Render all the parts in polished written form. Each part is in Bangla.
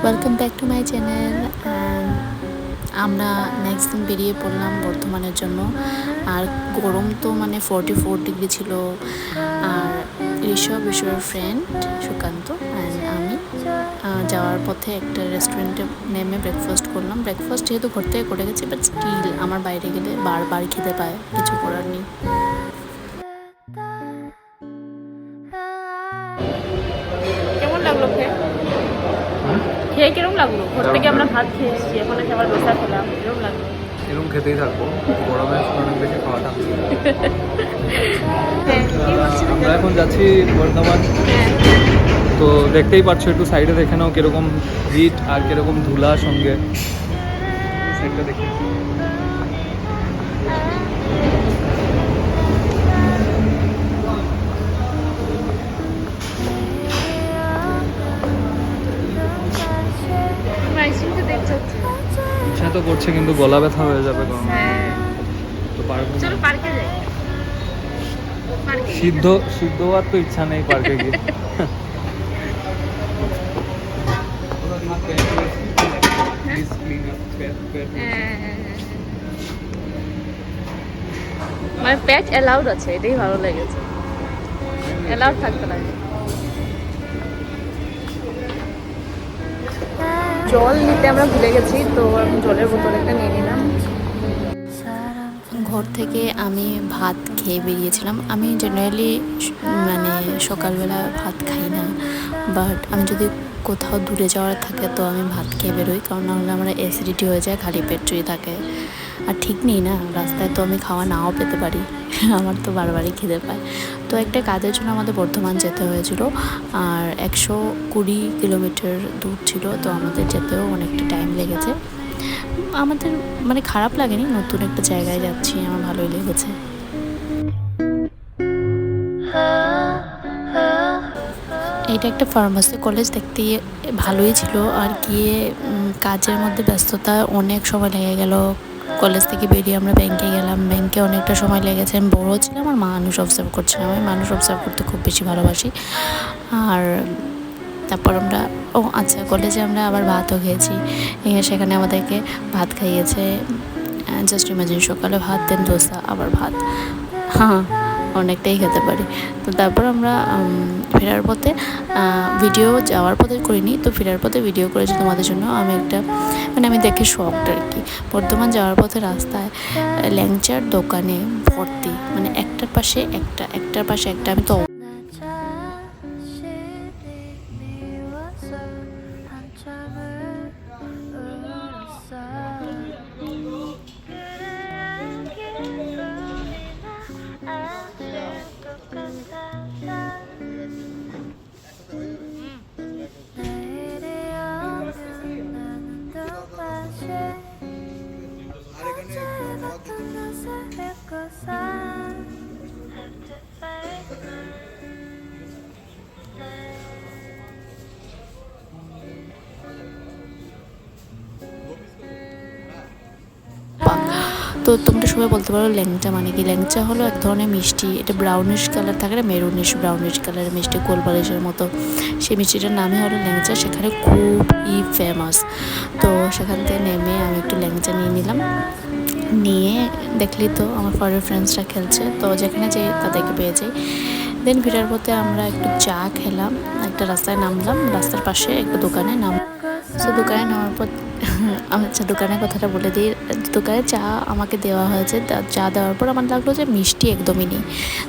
Welcome back to my channel. আমরা নেক্সট দিন বেরিয়ে পড়লাম বর্ধমানের জন্য। আর গরম তো মানে 44 ডিগ্রি ছিল। আর ঋষভের ফ্রেন্ড সুকান্ত অ্যান্ড আমি যাওয়ার পথে একটা রেস্টুরেন্টে নেমে ব্রেকফাস্ট করলাম। ব্রেকফাস্ট যেহেতু ঘর থেকে করে গেছি, বাট স্টিল আমার বাইরে গেলে বারবার খেতে পায়, কিছু করার নেই। কেমন লাগলো খেয়ে কিরকম লাগলো? ঘর থেকে আমরা ভাত খেয়ে এসেছি, এখন এসে আবার ডোসা খেলাম, কিরকম লাগলো? এরকম খেতেই থাকবো, গরমে অনেক বেশি খাওয়াটা। আমরা এখন যাচ্ছি বর্ধমান। তো দেখতেই পাচ্ছ, একটু সাইডে দেখে নাও কিরকম হিট আর কিরকম ধুলা সঙ্গে। সাইডটা দেখে ইচ্ছা তো করছে, কিন্তু গলা ব্যথা হয়ে যাবে গরম। তো পারবো না। চলো পার্কে যাই। সিদ্ধ হওয়ার তো ইচ্ছা নেই পার্কে গিয়ে। মানে প্যাচ অ্যালাউড আছে, এটাই ভালো লেগেছে। অ্যালাউড থাকতে লাগে। জল নিতে আমরা ভুলে গেছি, তো আমি জলের বোতল একটা নিয়ে নিলাম। ঘর থেকে আমি ভাত খেয়ে বেরিয়েছিলাম। আমি জেনারেলি মানে সকালবেলা ভাত খাই না, বাট আমি যদি কোথাও দূরে যাওয়ার থাকে তো আমি ভাত খেয়ে বেরোই, কারণ নাহলে আমার অ্যাসিডিটি হয়ে যায়, খালি পেট যদি থাকে। আর ঠিক নেই না, রাস্তায় তো আমি খাওয়া নাও পেতে পারি। আমার তো বারবারই খিদে পায়। তো একটা কাজের জন্য আমাদের বর্ধমান যেতে হয়েছিল, আর 120 কিলোমিটার দূর ছিল, তো আমাদের যেতেও অনেকটা টাইম লেগেছে। আমাদের মানে খারাপ লাগেনি, নতুন একটা জায়গায় যাচ্ছি, আমার ভালোই লেগেছে। এটা একটা ফার্মাসি কলেজ, দেখতে ভালোই ছিল। আর গিয়ে কাজের মধ্যে ব্যস্ততা অনেক সময় লেগে গেল। কলেজ থেকে বেরিয়ে আমরা ব্যাংকে গেলাম, ব্যাংকে অনেকটা সময় লেগেছে। আমি বড়ো ছিলাম আর মানুষ অবজার্ভ করছিলাম। আমি মানুষ অবজার্ভ করতে খুব বেশি ভালোবাসি। আর তারপর আমরা আচ্ছা, কলেজে আমরা আবার ভাতও খেয়েছি। সেখানে আমাদেরকে ভাত খাইয়েছে। জাস্ট ইমাজিন, সকালে ভাত, দেন ডোসা, আবার ভাত। হ্যাঁ, অনেকটাই খেতে পারি। তো তারপর আমরা ফেরার পথে ভিডিও, যাওয়ার পথে করিনি, তো ফেরার পথে ভিডিও করেছি তোমাদের জন্য। আমি একটা মানে আমি দেখে শকড আর কি। বর্ধমান যাওয়ার পথে রাস্তায় ল্যাংচার দোকানে ভর্তি, মানে একটার পাশে একটা। আমি তো তো তোমরা সবাই বলতে পারো ল্যাংচা মানে কি। ল্যাংচা হলো এক ধরনের মিষ্টি, এটা ব্রাউনিশ কালার থাকে না, ব্রাউনিশ কালারের মিষ্টি, গোলবালিশের মতো। সেই মিষ্টিটার নামই হলো ল্যাংচা, সেখানে খুবই ফেমাস। তো সেখান থেকে নেমে আমি একটু ল্যাংচা নিয়ে নিলাম। নিয়ে দেখলি তো আমার ফরের ফ্রেন্ডসরা খেলছে, তো যেখানে যাই তাদেরকে পেয়ে যাই। দেন ফেরার পথে আমরা একটু চা খেলাম, একটা রাস্তায় নামলাম, রাস্তার পাশে একটা দোকানে সো দোকানে নামার পর আচ্ছা, দোকানের কথাটা বলে দিই। দোকানে চা আমাকে দেওয়া হয়েছে। চা দেওয়ার পর আমার লাগলো যে মিষ্টি একদমই নেই।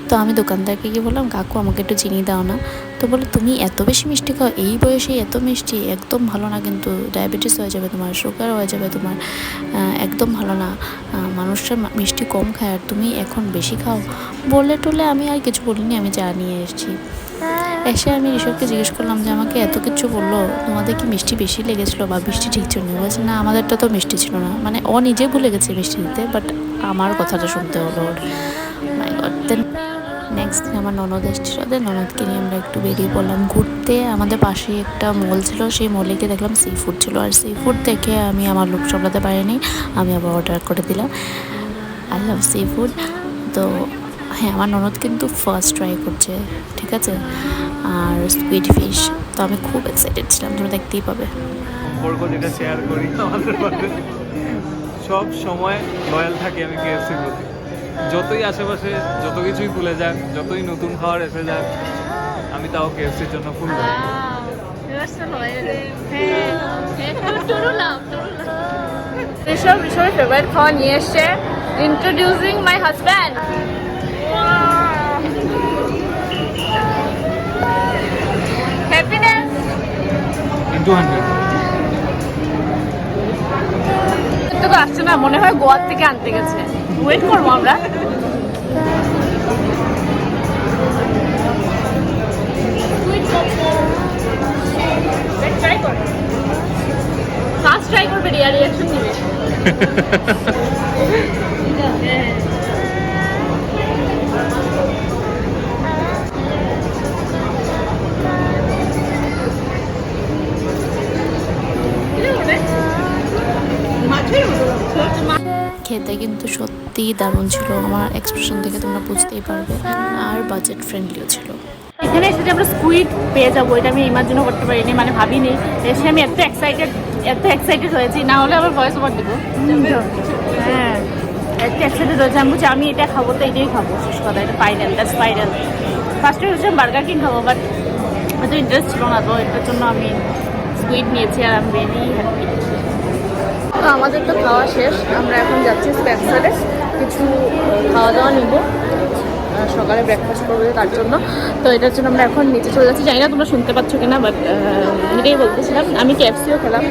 তো আমি দোকানদারকে গিয়ে বললাম, কাকু আমাকে একটু চিনি দাও না। তো বলে, তুমি এত বেশি মিষ্টি খাও, এই বয়সে এত মিষ্টি একদম ভালো না, কিন্তু ডায়াবেটিস হয়ে যাবে তোমার, সুগার হয়ে যাবে তোমার, একদম ভালো না। মানুষরা মিষ্টি কম খায় আর তুমি এখন বেশি খাও। বলে টলে আমি আর কিছু বলিনি, আমি চা নিয়ে এসেছি। এসে আমি ঋষভকে জিজ্ঞেস করলাম যে আমাকে এত কিছু বললো, তোমাদের কি মিষ্টি বেশি লেগেছিলো বা মিষ্টি ঠিক ছিল? বলছে না, আমাদেরটা তো মিষ্টি ছিল না। মানে ও নিজে ভুলে গেছে মিষ্টি দিতে, বাট আমার কথাটা শুনতে হলো ওর। মাই গড। দেন নেক্সট দিন আমার ননদ এসেছিল, দেন ননদকে নিয়ে আমরা একটু বেরিয়ে পড়লাম ঘুরতে। আমাদের পাশে একটা মল ছিল, সেই মলে গিয়ে দেখলাম সি ফুড ছিল। আর সি ফুড দেখে আমি আমার লোভ সামলাতে পারিনি, আমি আবার অর্ডার করে দিলাম। I love sea food. তো হ্যাঁ, আমার ননদ কিন্তু ফার্স্ট ট্রাই করছে, ঠিক আছে। আর স্কুইড ফিশ, তো আমি খুব এক্সাইটেড ছিলাম, তোমরা দেখতেই পাবে। সম্পর্ক যেটা শেয়ার করি আমাদের মধ্যে, সব সময় লয়াল থাকি আমি কেএফসির প্রতি। যতই আশেপাশে যত কিছুই ভুলে যাক, যতই নতুন খাবার এসে যাক, আমি তাও কেএফসির জন্য ফুল ঋষভের ফেভারিট খাওয়া নিয়ে এসছে। Introducing my husband. Happiness into 100। তো আসছে না, মনে হয় গোয়ার থেকে আনতে গেছে। ওয়েট করবো আমরা। ফার্স্ট ট্রাই করবে, রিয়াকশন দিবে। খেতে কিন্তু সত্যিই দারুণ ছিল, আমার এক্সপ্রেশন থেকে তোমরা বুঝতেই পারবে। আর বাজেট ফ্রেন্ডলিও ছিল। এখানে এসে যে আমরা স্কুইড পেয়ে যাবো, এটা আমি ইমাজিনও করতে পারিনি, মানে ভাবিনি। এসে আমি এত এক্সাইটেড হয়েছি, না হলে আবার ভয়েস ওভার দেবো। হ্যাঁ, এত এক্সাইটেড হয়েছে, আমি বলছি আমি এটা খাবো, তো এটাই খাবো। শেষ কথা, এটা স্পাইরাল। ফার্স্টে হচ্ছে বার্গার কিং খাবো, বাট এত ইন্টারেস্ট ছিল না, তো এটার জন্য আমি স্কুইড নিয়েছি। আর আমি ভেরি হ্যাপি। তো আমাদের তো খাওয়া শেষ, আমরা এখন যাচ্ছি স্পেন্সারে কিছু খাওয়া দাওয়া নিব, সকালে ব্রেকফাস্ট করবো তার জন্য। তো এটার জন্য আমরা এখন নিচে চলে যাচ্ছি। জানি না তোমরা শুনতে পাচ্ছ কিনা, বাট এটাই বলতেছিলাম। আমি কেএফসিও খেলাম,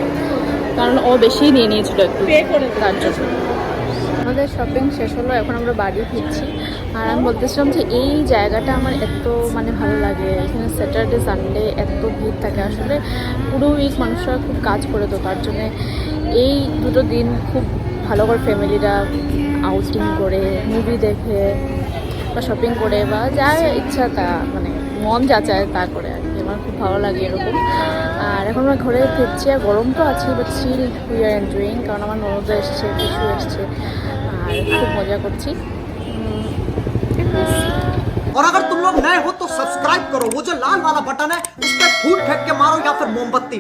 কারণ ও বেশি নিয়ে নিয়েছিল একটু, তার জন্য। আমাদের শপিং শেষ হলো, এখন আমরা বাড়ি ফিরছি। আর আমি বলতেছিলাম যে এই জায়গাটা আমার এত মানে ভালো লাগে। এখানে স্যাটারডে সানডে এত ভিড় থাকে, আসলে পুরো উইক মানুষরা খুব কাজ করে, তো তার জন্যে এই দুটো দিন খুব ভালো করে ফ্যামিলিরা আউটিং করে, মুভি দেখে বা শপিং করে বা যা ইচ্ছা তা, মানে মন যা চায় তা করে আর কি। আমার খুব ভালো লাগে এরকম। আর এখন আমরা ঘরে ফিরছি, আর গরম তো আছি, but still we are enjoying, কারণ আমার ননদ এসছে, কিছু এসছে, আর খুব মজা করছি। और अगर तुम लोग नए हो तो सब्सक्राइब करो, वो जो लाल वाला बटन है उस पर फूट फेंक के मारो या फिर मोमबत्ती।